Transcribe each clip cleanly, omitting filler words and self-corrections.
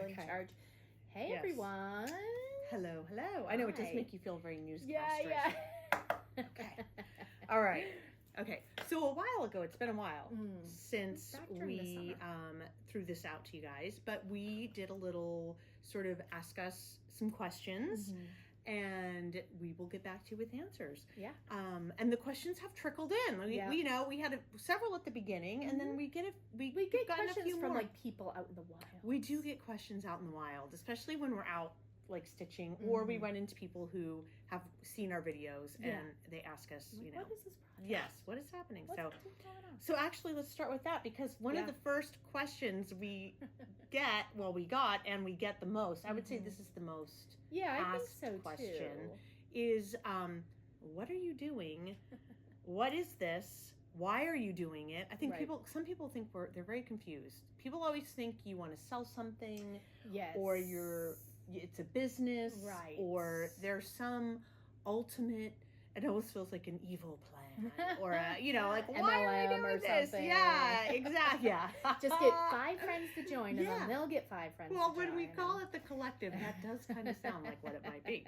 in Okay. charge. Hey, Yes. everyone. Hello, hello. I know it does Hi. make you feel very newscaster. Yeah. Okay. All right. Okay. So a while ago, it's been a while since Back during the we threw this out to you guys, but we did a little sort of ask us some questions. And we will get back to you with answers. Yeah. And the questions have trickled in. We had several at the beginning, and then we get questions from like people out in the wild. We do get questions out in the wild, especially when we're out like stitching, or we run into people who have seen our videos and they ask us, what is this project? Yes, what is happening? What's going on? So actually, let's start with that, because one of the first questions we get the most. I would say this is the most I think asked so question too. is, what are you doing? What is this? Why are you doing it? I think some people think they're very confused. People always think you want to sell something, or it's a business, right? Or there's some ultimate. It always feels like an evil plan, or like why are we doing this? Something. Yeah, exactly. Yeah, just get 5 friends to join, and then they'll get 5 friends. Well, when we call it the collective, that does kind of sound like what it might be.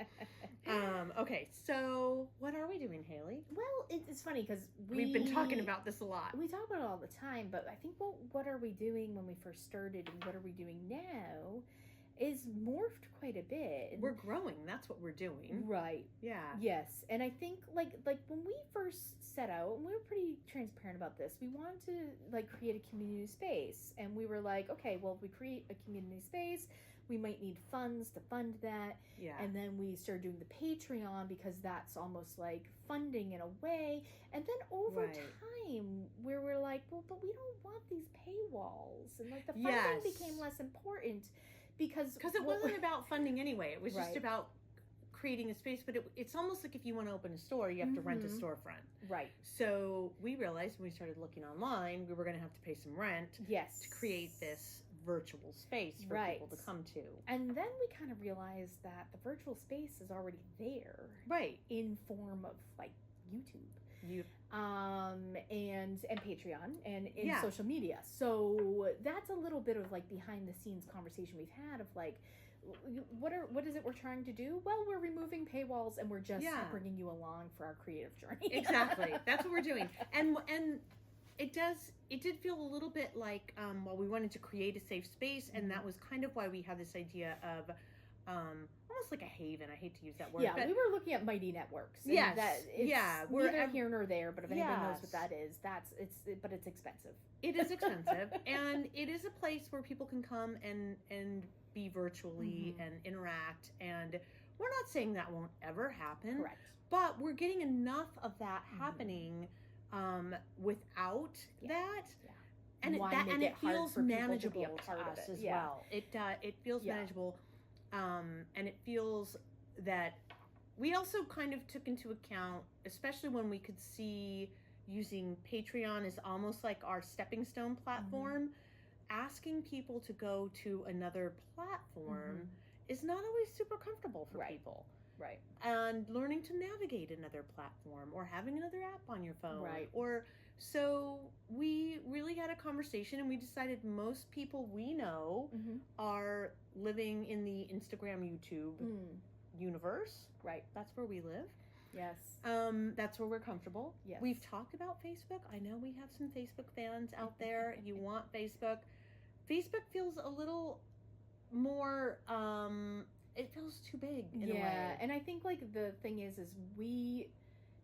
Okay, so what are we doing, Haley? Well, it's funny because we've been talking about this a lot. We talk about it all the time, but I think what are we doing when we first started, and what are we doing now, is morphed quite a bit. We're growing. That's what we're doing. Right. Yeah. Yes. And I think like when we first set out, and we were pretty transparent about this, we wanted to like create a community space. And we were like, okay, well, if we create a community space, we might need funds to fund that. Yeah. And then we started doing the Patreon, because that's almost like funding in a way. And then over time, where we're like, well, but we don't want these paywalls. And like the funding became less important. Because it wasn't about funding anyway. It was just about creating a space. But it's almost like if you want to open a store, you have to rent a storefront. Right. So we realized when we started looking online, we were going to have to pay some rent to create this virtual space for people to come to. And then we kind of realized that the virtual space is already there. Right. In form of like YouTube. And Patreon and in social media. So that's a little bit of like behind the scenes conversation we've had of like, what is it we're trying to do? Well, we're removing paywalls, and we're just bringing you along for our creative journey. Exactly. That's what we're doing. And it did feel a little bit like, we wanted to create a safe space, and that was kind of why we had this idea of, almost like a haven. I hate to use that word. Yeah, but we were looking at Mighty Networks. Yes. We're neither here nor there, but if anyone knows what that is, but it's expensive. It is expensive, and it is a place where people can come and be virtually and interact, and we're not saying that won't ever happen. Correct. But we're getting enough of that happening without that. Yeah. And it feels manageable to us as well. It feels manageable. And it feels that we also kind of took into account, especially when we could see using Patreon as almost like our stepping stone platform, asking people to go to another platform is not always super comfortable for people. Right. And learning to navigate another platform, or having another app on your phone. Right. So we really had a conversation, and we decided most people we know are living in the Instagram, YouTube universe. Right. That's where we live. Yes. That's where we're comfortable. Yes. We've talked about Facebook. I know we have some Facebook fans out there. You want Facebook. Facebook feels a little more, it feels too big in a way. Yeah, and I think like the thing is we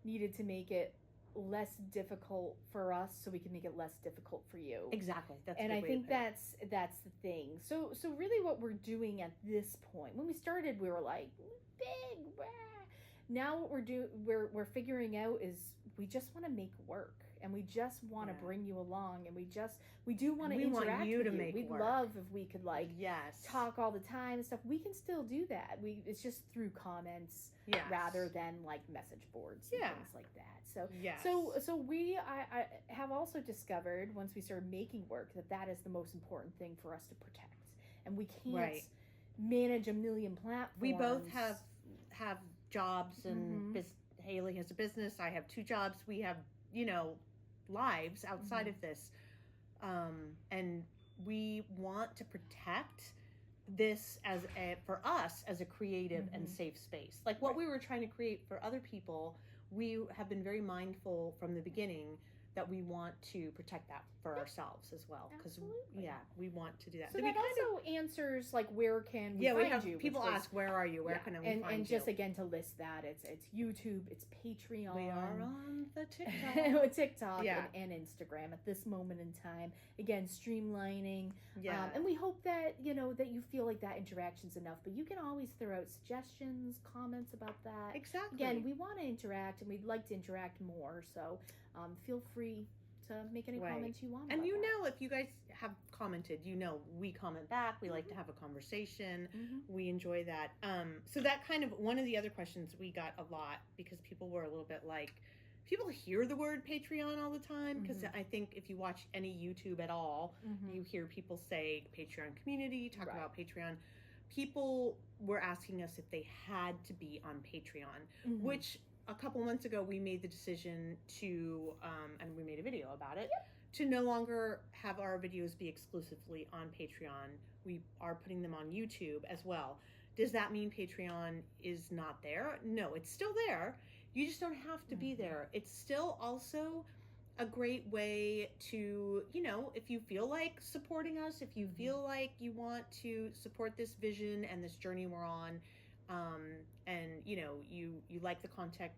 needed to make it less difficult for us so we can make it less difficult for you. Exactly. And I think that's the thing. So really what we're doing at this point, when we started, we were like big. Rah. Now what we're figuring out is we just want to make work, and we just want to bring you along, and we do want to interact want you with to you. make We'd work. love if we could talk all the time and stuff. We can still do that. It's just through comments rather than like message boards and things like that. So we I have also discovered, once we started making work, that is the most important thing for us to protect, and we can't manage a million platforms. We both have jobs, and Haley has a business. I have 2 jobs. We have, lives outside of this. And we want to protect this for us as a creative and safe space. Like what we were trying to create for other people, we have been very mindful from the beginning that we want to protect that for ourselves as well, because we want to do that. So that also answers like where can we find you? People ask where are you? Where can we find you? And just again to list that it's YouTube, it's Patreon. We are on the TikTok, and Instagram at this moment in time. Again, streamlining. And we hope that that you feel like that interaction's enough. But you can always throw out suggestions, comments about that. Exactly. Again, we want to interact, and we'd like to interact more. So feel free to make any comments you want. And if you guys have commented, we comment back. We like to have a conversation. We enjoy that. So that kind of one of the other questions we got a lot, because people were a little bit like, people hear the word Patreon all the time, because I think if you watch any YouTube at all, you hear people say Patreon community, talk about Patreon. People were asking us if they had to be on Patreon, which a couple months ago we made the decision to, and we made a video about it, to no longer have our videos be exclusively on Patreon. We are putting them on YouTube as well. Does that mean Patreon is not there? No, it's still there. You just don't have to be there. It's still also a great way to, if you feel like supporting us, if you feel like you want to support this vision and this journey we're on, and you like the content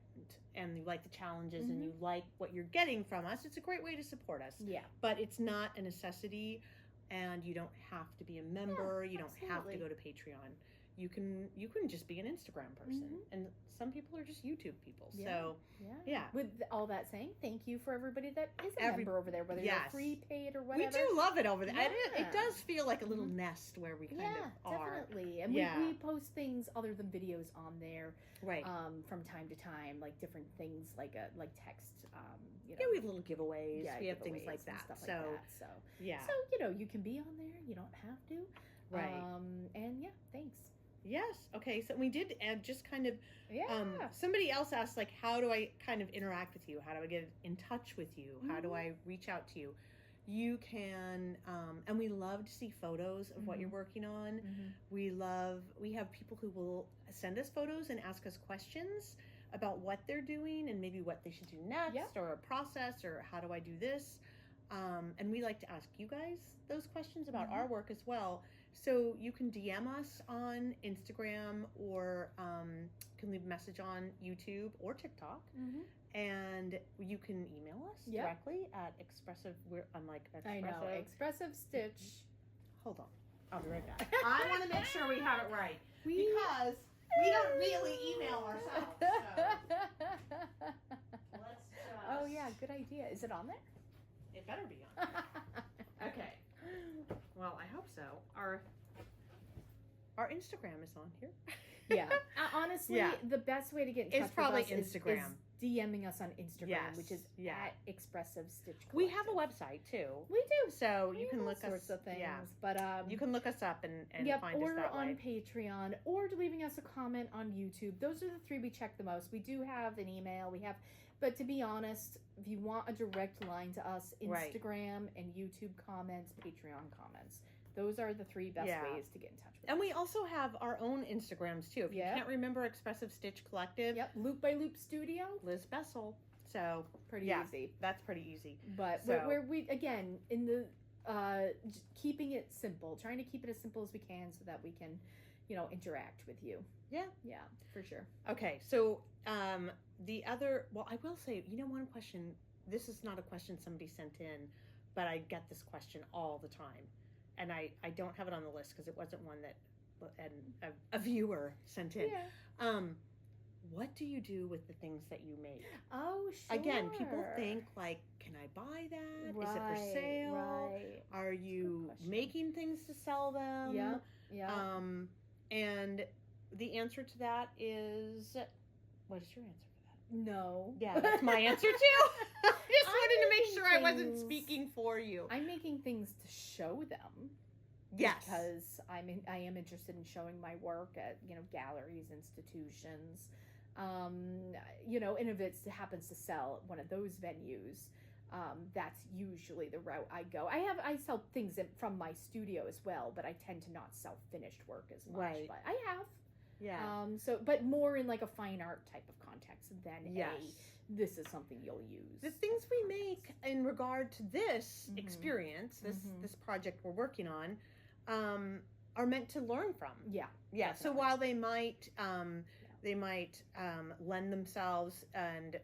and you like the challenges and you like what you're getting from us, it's a great way to support us. But it's not a necessity, and you don't have to be a member. You don't have to go to Patreon. You can just be an Instagram person, and some people are just YouTube people. So with all that saying, thank you for everybody that is a member over there, whether you're free, paid, or whatever. We do love it over there. It does feel like a little nest where we kind of are. Definitely. And we post things other than videos on there, from time to time, like different things, like text. We have little giveaways. We have things like that. Stuff like that. So you can be on there. You don't have to. And thanks. Yes. Okay. So we did just kind of, somebody else asked, like, how do I kind of interact with you? How do I get in touch with you? How do I reach out to you? You can, and we love to see photos of what you're working on. We have people who will send us photos and ask us questions about what they're doing and maybe what they should do next, or a process, or how do I do this? And we like to ask you guys those questions about our work as well. So you can DM us on Instagram, or can leave a message on YouTube or TikTok. And you can email us directly at Expressive. I'm like, Expressive. I know, Expressive Stitch. Hold on. I'll be right back. I want to make sure we have it right. Because we don't really email ourselves. So let's just... Oh, yeah, good idea. Is it on there? It better be on there. Okay. Well, I hope so. Our Instagram is on here. Honestly, the best way to get in touch with us Instagram. Is DMing us on Instagram, which is at Expressive Stitch Collective. We have a website too. We do. So you can look us sorts of things. But you can look us up and find us that way. Or on Patreon, or leaving us a comment on YouTube. Those are the three we check the most. We do have an email. But to be honest, if you want a direct line to us, Instagram and YouTube comments, Patreon comments. Those are the three best ways to get in touch with us. And we also have our own Instagrams too. If you can't remember, Expressive Stitch Collective. Loop by Loop Studio. Liz Bessel. So pretty easy. That's pretty easy. But we again in the keeping it simple, trying to keep it as simple as we can so that we can, interact with you. Yeah, for sure. Okay, so the other, I will say, one question. This is not a question somebody sent in, but I get this question all the time. And I don't have it on the list because it wasn't one that a viewer sent in. What do you do with the things that you make? Oh, sure. Again, people think like, can I buy that? Is it for sale? Are you making things to sell them? Yeah. And the answer to that is, what is your answer for that? No. Yeah, that's my answer too. Just wanted to make sure I wasn't speaking for you. I'm making things to show them. Yes. Because I am interested in showing my work at, galleries, institutions, and if it happens to sell at one of those venues, that's usually the route I go. I sell things from my studio as well, but I tend to not sell finished work as much. Right. But I have. Yeah. But more in like a fine art type of context than this is something you'll use. The things we make in regard to this experience, this project we're working on, are meant to learn from. Yeah. Yeah. Definitely. So while they might lend themselves and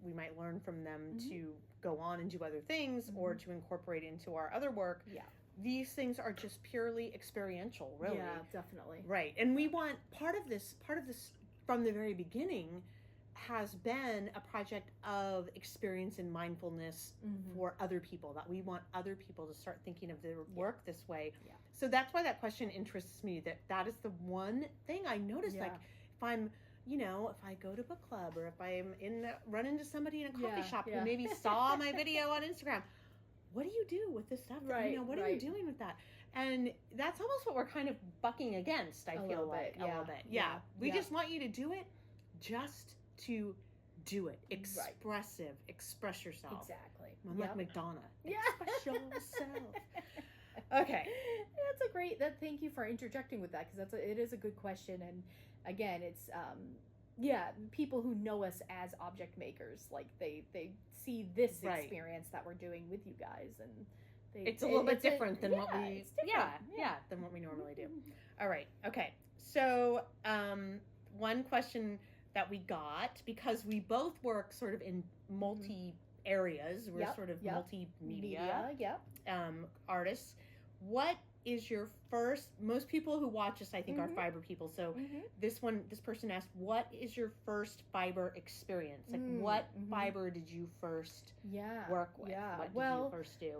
we might learn from them to go on and do other things or to incorporate into our other work. Yeah. These things are just purely experiential, really. Yeah, definitely. Right. And we want part of this from the very beginning has been a project of experience and mindfulness for other people, that we want other people to start thinking of their work this way. Yeah. So that's why that question interests me, that is the one thing I noticed, like if I'm, if I go to book club or if I'm run into somebody in a coffee shop who maybe saw my video on Instagram, what do you do with this stuff? Right. What are you doing with that? And that's almost what we're kind of bucking against, I feel like. A little bit. Yeah. We just want you to do it just to do it. Expressive. Express yourself. Exactly. I'm like Madonna. Yeah. Express yourself. Okay. That's a great, thank you for interjecting with that, because it is a good question. And again, it's, people who know us as object makers, like they see this experience that we're doing with you guys, and it's a little bit different than what we than what we normally do. All right. Okay. So one question that we got, because we both work sort of in multi areas, we're sort of multimedia artists. What is your first, most people who watch us, I think, are fiber people. So this person asked, what is your first fiber experience? Like what fiber did you first work with? Yeah. What did you first do?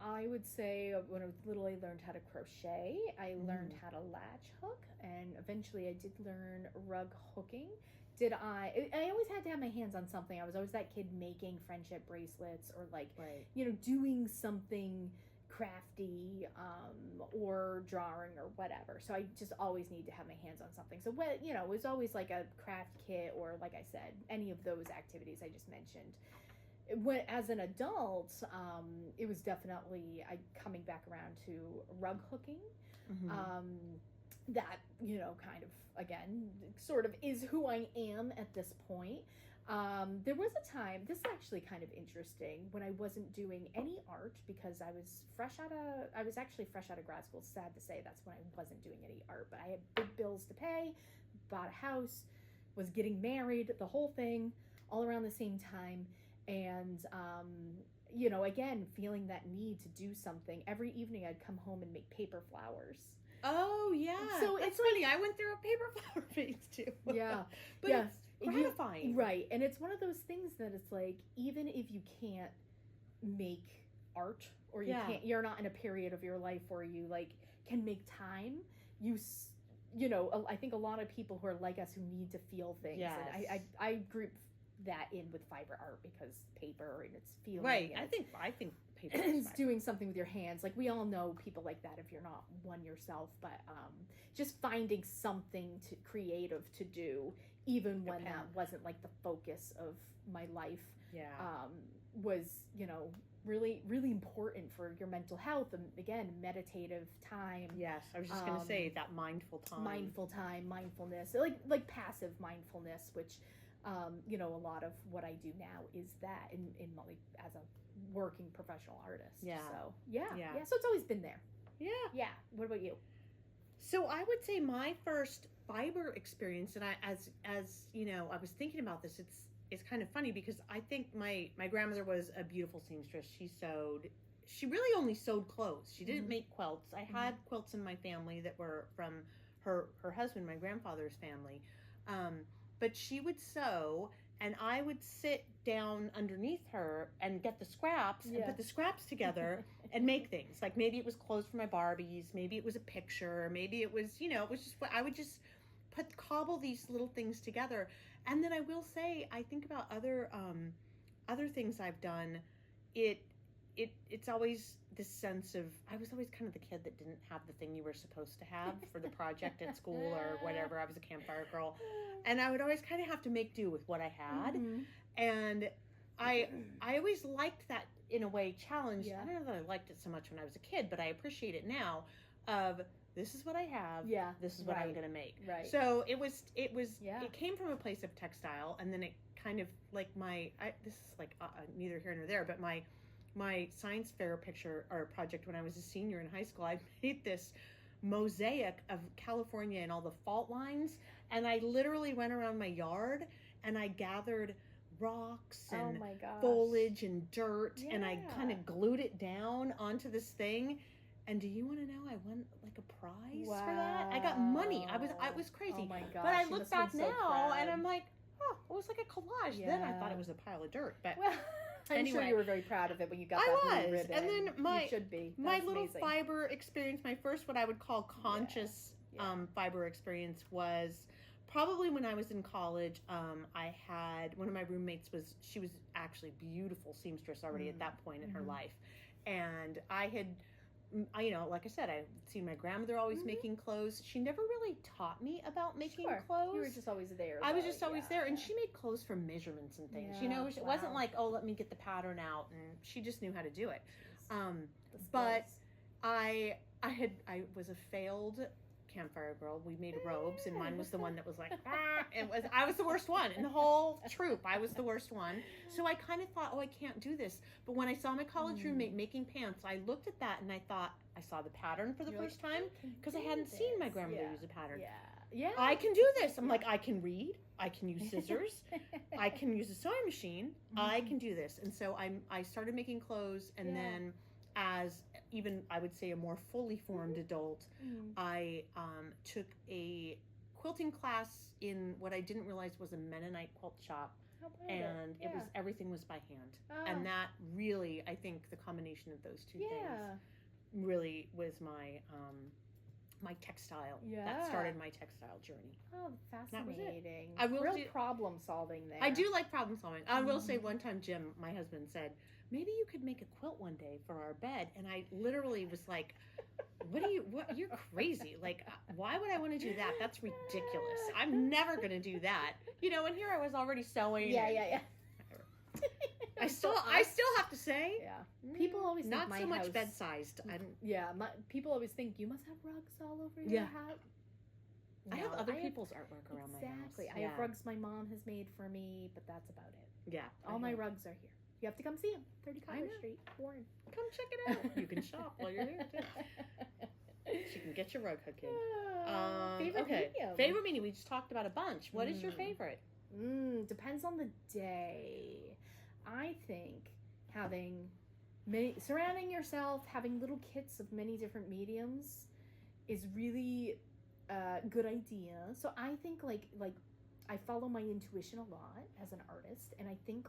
I would say when I was little, I learned how to crochet. I learned how to latch hook, and eventually I did learn rug hooking. I always had to have my hands on something. I was always that kid making friendship bracelets or doing something crafty or drawing or whatever. So I just always need to have my hands on something. So it was always like a craft kit, or like I said, any of those activities I just mentioned. As an adult, it was definitely coming back around to rug hooking. That kind of, again, sort of is who I am at this point. There was a time, this is actually kind of interesting, when I wasn't doing any art, because I was actually fresh out of grad school. Sad to say, that's when I wasn't doing any art, but I had big bills to pay, bought a house, was getting married, the whole thing, all around the same time. And, again, feeling that need to do something. Every evening I'd come home and make paper flowers. Oh, yeah. So it's funny. I went through a paper flower phase too. Yeah. But it's gratifying. Right. And it's one of those things that it's like, even if you can't make art, or you're not in a period of your life where you can make time, I think a lot of people who are like us, who need to feel things. Yes. And I group that in with fiber art, because paper and it's feeling. Right. I think paper is doing something with your hands. Like, we all know people like that if you're not one yourself, but just finding something creative to do, even when that wasn't like the focus of my life, was really, really important for your mental health. And again, meditative time. Yes, I was just going to say that mindfulness, like passive mindfulness, which a lot of what I do now is that in as a working professional artist. Yeah. So so it's always been there. Yeah. What about you? So I would say my first fiber experience, and I was thinking about this, it's kind of funny, because I think my grandmother was a beautiful seamstress. She really only sewed clothes. She didn't make quilts. I had quilts in my family that were from her husband, my grandfather's family. But she would sew, and I would sit down underneath her and get the scraps and put the scraps together and make things. Like, maybe it was clothes for my Barbies, maybe it was a picture, maybe it was, it was just, I would just cobble these little things together. And then I will say, I think about other things I've done. It's always this sense of, I was always kind of the kid that didn't have the thing you were supposed to have for the project at school or whatever. I was a campfire girl, and I would always kind of have to make do with what I had. And I always liked that, in a way, challenge. I don't know that I liked it so much when I was a kid, but I appreciate it now. Of this is what I have. Yeah, this is what I'm going to make. Right. So it came from a place of textile, and then it kind of like this is like neither here nor there, but my science fair picture or project when I was a senior in high school, I made this mosaic of California and all the fault lines, and I literally went around my yard and I gathered rocks and foliage and dirt, and I kind of glued it down onto this thing. And do you want to know, I won like a prize for that? I got money. I was crazy. Oh my gosh! But I look back now and I'm like, oh, it was like a collage. Yeah. Then I thought it was a pile of dirt. But I'm sure you were very proud of it when you got that blue ribbon. And then you should be. My little fiber experience, my first what I would call conscious fiber experience was probably when I was in college. I had one of my roommates she was actually beautiful seamstress already at that point in her life, and I had. Like I said, I'd seen my grandmother always making clothes. She never really taught me about making clothes. You were just always there. I was just always there, and she made clothes from measurements and things. It wasn't like, oh, let me get the pattern out, and she just knew how to do it. But I was a failed campfire girl. We made robes, and mine was the one that was like, I was the worst one in the whole troop. I was the worst one. So I kind of thought, oh, I can't do this. But when I saw my college roommate making pants, I looked at that and I thought, I saw the pattern for the first time because I hadn't seen my grandmother use a pattern. Yeah. I can do this. I'm like, I can read. I can use scissors. I can use a sewing machine. I can do this. And so I started making clothes, and then as even I would say a more fully formed adult, I took a quilting class in what I didn't realize was a Mennonite quilt shop, and everything was by hand, and that really, I think the combination of those two things really was my my textile. That started my textile journey. Oh, fascinating! I will real problem solving there. I do like problem solving. I will say one time, Jim, my husband, said, maybe you could make a quilt one day for our bed. And I literally was like, you're crazy. Like, why would I want to do that? That's ridiculous. I'm never going to do that. And here I was already sewing. Yeah. I still have to say, people always think not so much bed sized. People always think you must have rugs all over your house. I have other people's artwork around my house. Exactly. I have rugs my mom has made for me, but that's about it. Yeah. All my rugs are here. You have to come see them. 30 Commerce Street, Warren. Come check it out. You can shop while you're here, too. You can get your rug hooking. Favorite medium? Favorite medium. We just talked about a bunch. What is your favorite? Depends on the day. I think surrounding yourself, having little kits of many different mediums is really a good idea. So I think like I follow my intuition a lot as an artist, and I think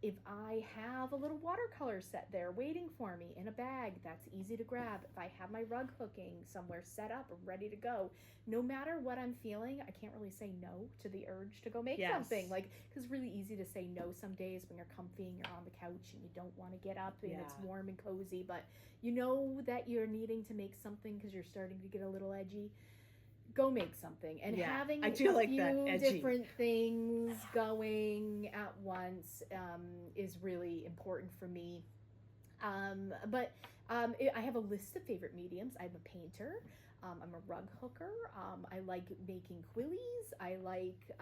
if I have a little watercolor set there waiting for me in a bag that's easy to grab, if I have my rug hooking somewhere set up and ready to go, no matter what I'm feeling, I can't really say no to the urge to go make something. Because it's really easy to say no some days when you're comfy and you're on the couch and you don't want to get up and it's warm and cozy, but you know that you're needing to make something because you're starting to get a little edgy. Go make something, and having a few different things going at once is really important for me. But I have a list of favorite mediums. I'm a painter. I'm a rug hooker. I like making quillies. I like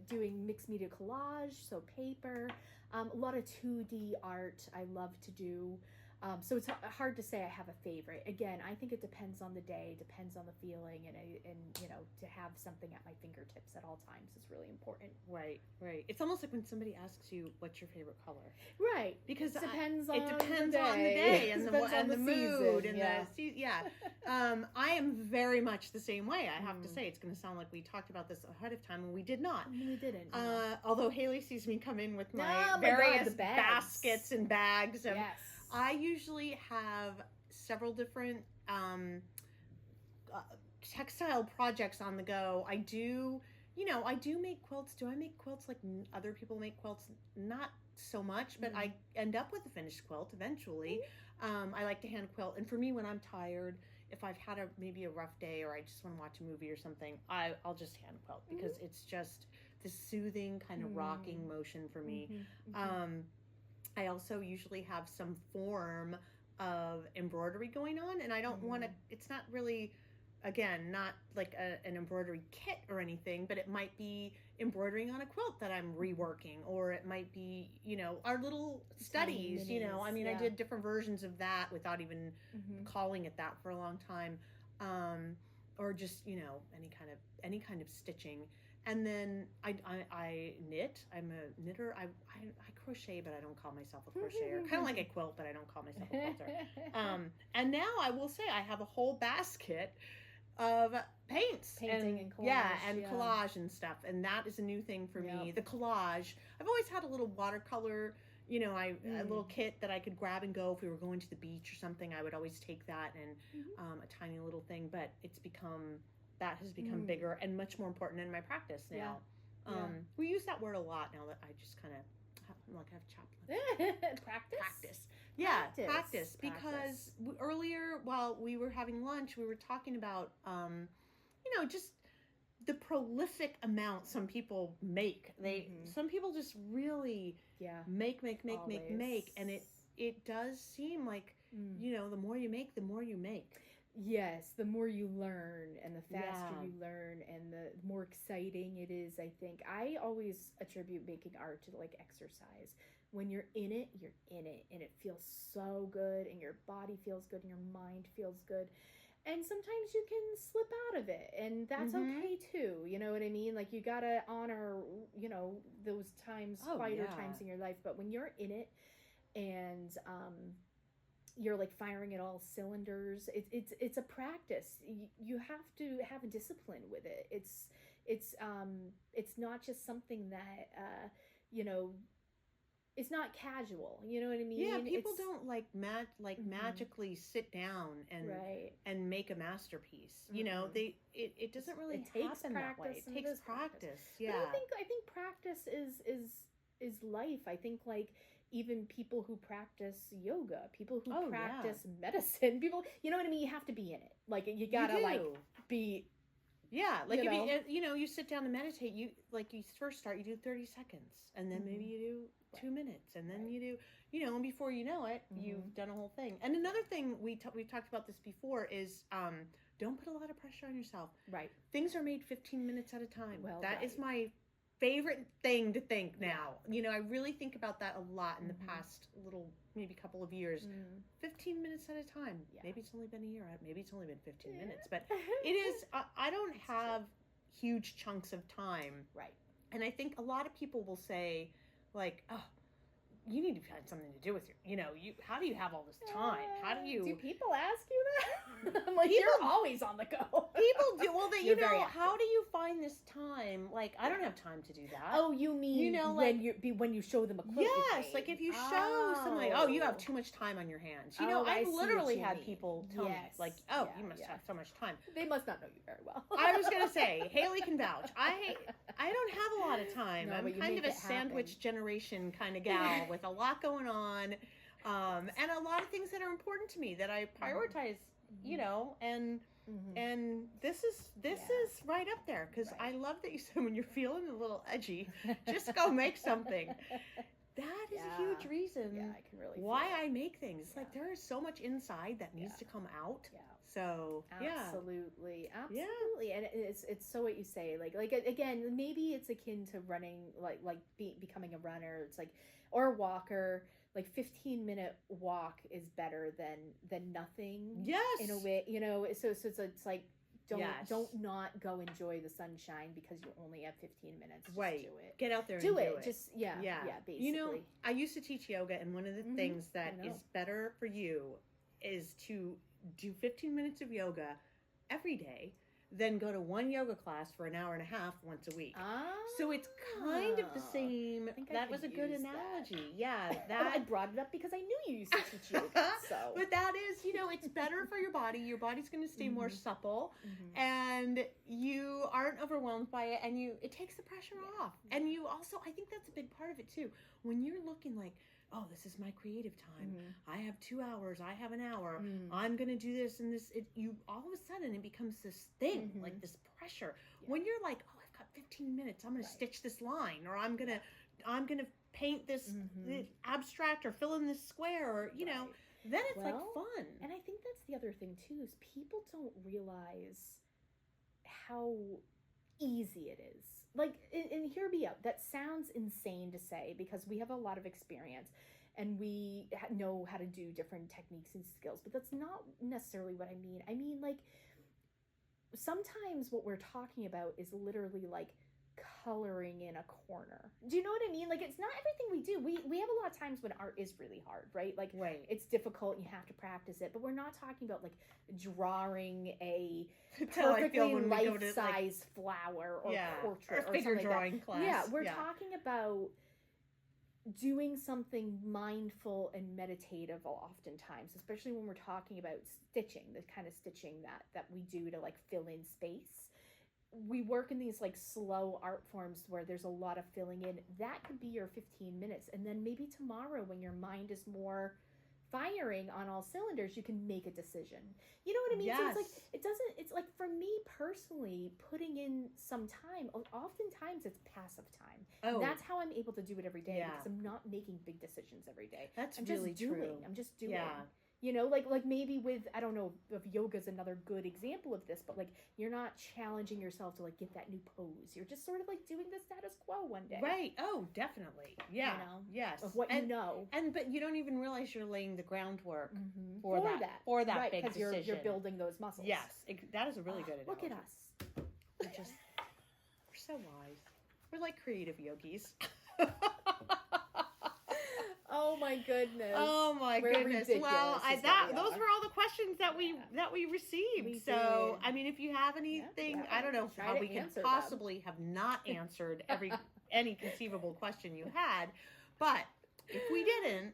doing mixed media collage, so paper. A lot of 2D art I love to do. So it's hard to say I have a favorite. Again, I think it depends on the day, depends on the feeling, and to have something at my fingertips at all times is really important. Right. It's almost like when somebody asks you what's your favorite color. Right. Because it depends on the day and the mood and the season. Yeah. I am very much the same way. I have to say, it's going to sound like we talked about this ahead of time, and we did not. We didn't. Although Haley sees me come in with my various baskets and bags of. Yes. I usually have several different textile projects on the go. I do make quilts. Do I make quilts like other people make quilts? Not so much, but I end up with a finished quilt eventually. I like to hand quilt. And for me, when I'm tired, if I've had maybe a rough day or I just want to watch a movie or something, I'll just hand quilt because it's just this soothing kind of rocking motion for me. I also usually have some form of embroidery going on, and I don't want to, it's not really, again, not like an embroidery kit or anything, but it might be embroidering on a quilt that I'm reworking, or it might be, you know, our little studies, you know, I mean, I did different versions of that without even calling it that for a long time. Or just, you know, any kind of stitching. And then I knit. I'm a knitter. I crochet, but I don't call myself a crocheter. Kind of like a quilt, but I don't call myself a quilter. And now I will say I have a whole basket of painting and collage. Collage and stuff. And that is a new thing for me. The collage. I've always had a little watercolor, you know, a little kit that I could grab and go if we were going to the beach or something. I would always take that and a tiny little thing. But that has become bigger and much more important in my practice now. We use that word a lot now that I just kind of have chopped. Practice. Yeah, practice. Because earlier, while we were having lunch, we were talking about, you know, just the prolific amount some people make. Some people just really make, and it does seem like, you know, the more you make, the more you make. Yes, the more you learn and the faster you learn and the more exciting it is, I think. I always attribute making art to like exercise. When you're in it, and it feels so good, and your body feels good, and your mind feels good. And sometimes you can slip out of it, and that's okay too. You know what I mean? Like, you gotta honor, you know, those times, quieter times in your life. But when you're in it, and you're like firing at all cylinders, it's a practice. You have to have a discipline with it. It's not just something that you know, it's not casual. You know what I mean? Yeah, people don't magically sit down and make a masterpiece. You know, it doesn't really happen that way. It takes practice. Yeah, but I think practice is life. I think like even people who practice yoga, people who practice medicine, people, you know what I mean? You have to be in it. Like, you gotta be. Yeah, like you sit down to meditate, you first start, you do 30 seconds, and then maybe you do 2 minutes, and then you do, you know, and before you know it, you've done a whole thing. And another thing, we've talked about this before, is don't put a lot of pressure on yourself. Right. Things are made 15 minutes at a time. Well, that is my favorite thing to think now. You know, I really think about that a lot in the past maybe couple of years. 15 minutes at a time. Maybe it's only been a year. Maybe it's only been 15 minutes. But it is, I don't have huge chunks of time. Right. And I think a lot of people will say, like, oh, you need to find something to do with how do you have all this time? How do you... Do people ask you that? I'm like, you're always on the go. People do. Well, how do you find this time? Like, I don't have time to do that. Oh, you mean, when you show them a quilt? Yes, like if you show somebody, you have too much time on your hands. You know, I've literally had people tell me, like, you must have so much time. They must not know you very well. I was going to say, Haley can vouch. I don't have a lot of time. No, I'm kind of a sandwich generation kind of gal with a lot going on, and a lot of things that are important to me that I prioritize, you know, and this is right up there, because I love that you said when you're feeling a little edgy, just go make something. That is a huge reason I can really why I make things. It's like there is so much inside that needs to come out. Yeah. So absolutely, and it's so what you say. Like again, maybe it's akin to running, becoming a runner. It's like, or a walker. Like 15-minute walk is better than nothing. Yes. In a way, you know. So it's like don't not go enjoy the sunshine because you only have 15 minutes. Just do it. Get out there and do it. Just basically. You know, I used to teach yoga, and one of the things that is better for you is to do 15 minutes of yoga every day, then go to one yoga class for an hour and a half once a week. So it's kind of the same. That was a good analogy. Yeah, I brought it up because I knew you used to teach yoga. So, but that is, you know, it's better for your body. Your body's going to stay more supple, and you aren't overwhelmed by it, and it takes the pressure off. And you also, I think that's a big part of it too. When you're looking like, oh, this is my creative time. I have 2 hours. I have an hour. I'm going to do this and this. You all of a sudden it becomes this thing, like this pressure. When you're like, oh, I've got 15 minutes. I'm going to stitch this line, or I'm going to paint this abstract or fill in this square, or, you know, then it's like fun. And I think that's the other thing too, is people don't realize how easy it is. Like, and hear me out. That sounds insane to say because we have a lot of experience and we know how to do different techniques and skills, but that's not necessarily what I mean. I mean, like, sometimes what we're talking about is literally like coloring in a corner. Do you know what I mean? Like, it's not everything we do. We have a lot of times when art is really hard, right? Like, it's difficult, you have to practice it, but we're not talking about like drawing a perfectly life-size flower or portrait or figure drawing like class. Yeah, we're talking about doing something mindful and meditative oftentimes, especially when we're talking about stitching, the kind of stitching that we do to like fill in space. We work in these like slow art forms where there's a lot of filling in. That could be your 15 minutes. And then maybe tomorrow when your mind is more firing on all cylinders, you can make a decision. You know what I mean? Yes. So it's like for me personally, putting in some time, oftentimes it's passive time. Oh. And that's how I'm able to do it every day because I'm not making big decisions every day. I'm really just doing. true. I'm just doing. Yeah. You know, like maybe with, I don't know if yoga's another good example of this, but like you're not challenging yourself to like get that new pose. You're just sort of like doing the status quo one day. Right. Oh, definitely. Yeah. You know, yes. Of what you know. But you don't even realize you're laying the groundwork for that right, big decision. Because you're building those muscles. Yes. That is a really good analogy. Look at us. We're so wise. We're like creative yogis. Oh my goodness! Oh my goodness! Well, those were all the questions that we received. So I mean, if you have anything, I don't know how we could possibly have not answered any conceivable question you had, but if we didn't,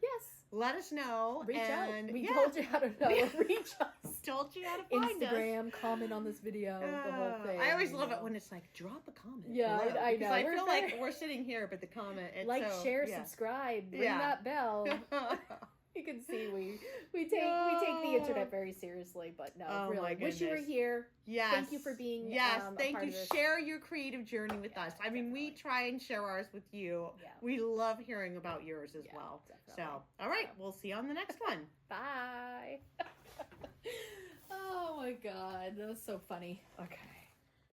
let us know. Reach out. We told you how to know. Reach us. Told you how to find Instagram, comment on this video, the whole thing. I always love it when it's like, drop a comment. Yeah, below. I know. Because I feel like we're sitting here, but the comment. Share, subscribe, ring that bell. You can see we take the internet very seriously, but no, really. Wish you were here. Yes. Thank you for being thank you. Share your creative journey with us. I mean, we try and share ours with you. Yeah. We love hearing about yours as well. Definitely. So, all right, we'll see you on the next one. Bye. Oh my God, that was so funny. Okay.